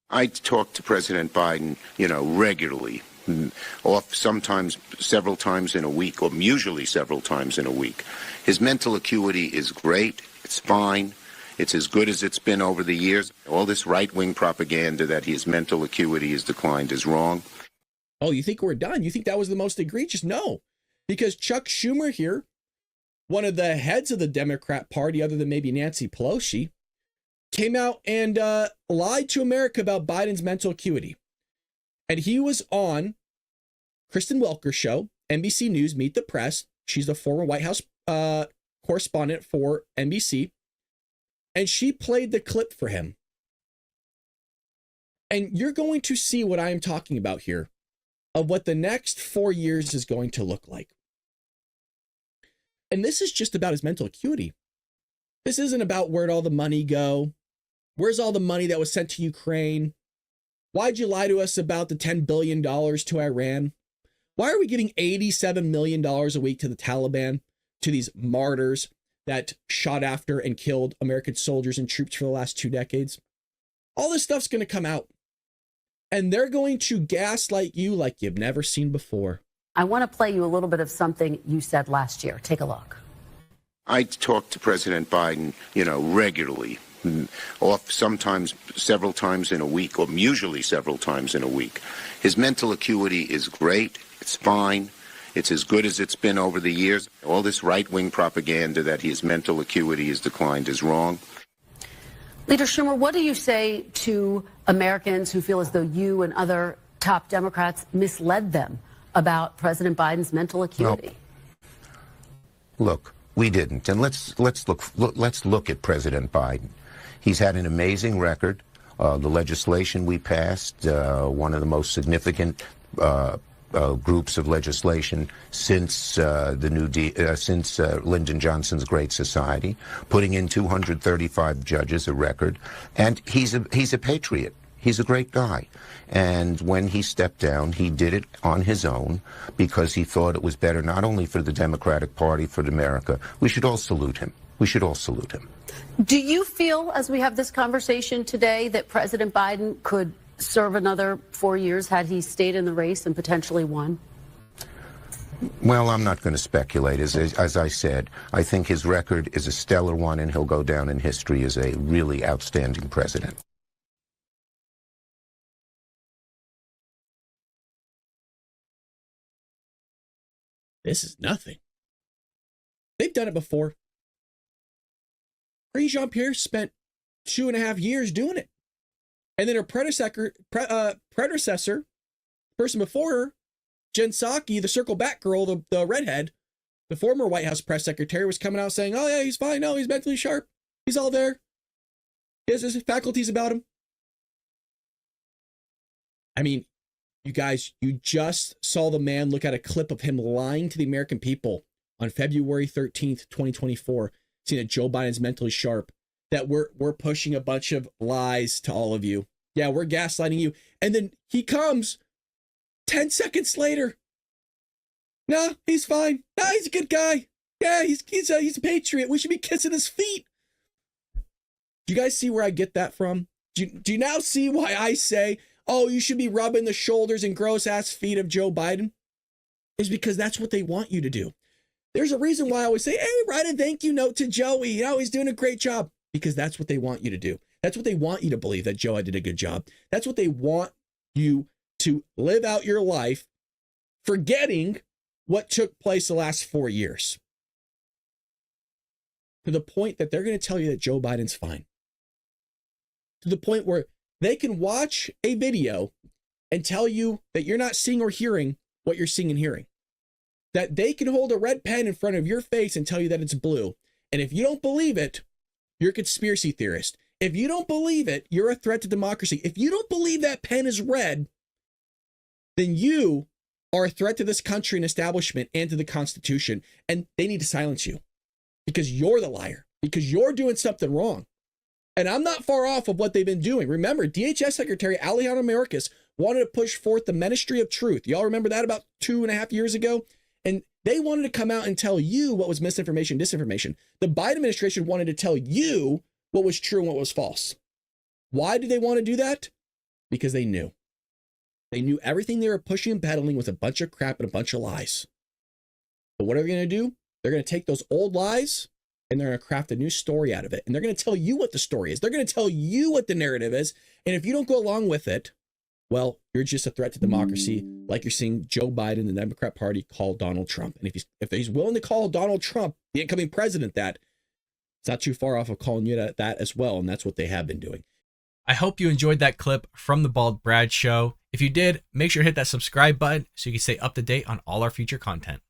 I talk to President Biden, regularly, sometimes several times in a week, or usually several times in a week. His mental acuity is great. It's fine. It's as good as it's been over the years. All this right-wing propaganda that his mental acuity has declined is wrong. Oh, you think we're done? You think that was the most egregious? No, because Chuck Schumer here, one of the heads of the Democrat Party, other than maybe Nancy Pelosi, came out and lied to America about Biden's mental acuity. And he was on Kristen Welker show, NBC News, Meet the Press. She's the former White House correspondent for NBC. And she played the clip for him. And you're going to see what I'm talking about here, of what the next 4 years is going to look like. And this is just about his mental acuity. This isn't about where'd all the money go. Where's all the money that was sent to Ukraine? Why'd you lie to us about the $10 billion to Iran? Why are we getting $87 million a week to the Taliban, to these martyrs that shot after and killed American soldiers and troops for the last 2 decades? All this stuff's going to come out. And they're going to gaslight you like you've never seen before. I want to play you a little bit of something you said last year. Take a look. I talk to President Biden, regularly, sometimes several times in a week, or usually several times in a week. His mental acuity is great. It's fine. It's as good as it's been over the years. All this right-wing propaganda that his mental acuity has declined is wrong. Leader Schumer, what do you say to Americans who feel as though you and other top Democrats misled them about President Biden's mental acuity? No. Look, we didn't. And let's look at President Biden. He's had an amazing record. The legislation we passed, one of the most significant groups of legislation since Lyndon Johnson's Great Society, putting in 235 judges, a record, and he's a patriot. He's a great guy. And when he stepped down, he did it on his own because he thought it was better not only for the Democratic Party, for America. We should all salute him. We should all salute him. Do you feel, as we have this conversation today, that President Biden could serve another 4 years had he stayed in the race and potentially won? Well, I'm not going to speculate. As I said, I think his record is a stellar one, and he'll go down in history as a really outstanding president. This is nothing. They've done it before. Marie Jean-Pierre spent 2.5 years doing it. And then her predecessor, person before her, Jen Psaki, the circle back girl, the redhead, the former White House press secretary, was coming out saying, oh yeah, he's fine. No, he's mentally sharp. He's all there. He has his faculties about him. I mean, you guys, you just saw the man look at a clip of him lying to the American people on February 13th, 2024, saying that Joe Biden's mentally sharp, that we're pushing a bunch of lies to all of you. Yeah, we're gaslighting you. And then he comes 10 seconds later. No, he's fine. No, he's a good guy. Yeah, he's a patriot. We should be kissing his feet. Do you guys see where I get that from? Do you now see why I say, oh, you should be rubbing the shoulders and gross ass feet of Joe Biden? Is because that's what they want you to do. There's a reason why I always say, hey, write a thank you note to Joey. He's doing a great job. Because that's what they want you to do. That's what they want you to believe, that Joe did a good job. That's what they want you to live out your life, forgetting what took place the last 4 years. To the point that they're going to tell you that Joe Biden's fine. To the point where they can watch a video and tell you that you're not seeing or hearing what you're seeing and hearing. That they can hold a red pen in front of your face and tell you that it's blue. And if you don't believe it, you're a conspiracy theorist. If you don't believe it, you're a threat to democracy. If you don't believe that pen is red, then you are a threat to this country and establishment and to the Constitution. And they need to silence you because you're the liar, because you're doing something wrong. And I'm not far off of what they've been doing. Remember, DHS Secretary Alejandro Mayorkas wanted to push forth the Ministry of Truth. Y'all remember that about 2.5 years ago? And they wanted to come out and tell you what was misinformation, disinformation. The Biden administration wanted to tell you what was true and what was false. Why did they want to do that? because they knew. They knew everything they were pushing and peddling was a bunch of crap and a bunch of lies. But what are they going to do? They're going to take those old lies and they're going to craft a new story out of it. And they're going to tell you what the story is. They're going to tell you what the narrative is. And if you don't go along with it, well, you're just a threat to democracy, like you're seeing Joe Biden and the Democrat Party call Donald Trump. And if he's willing to call Donald Trump, the incoming president, that, it's not too far off of calling you that as well. And that's what they have been doing. I hope you enjoyed that clip from the Bald Brad Show. If you did, make sure to hit that subscribe button so you can stay up to date on all our future content.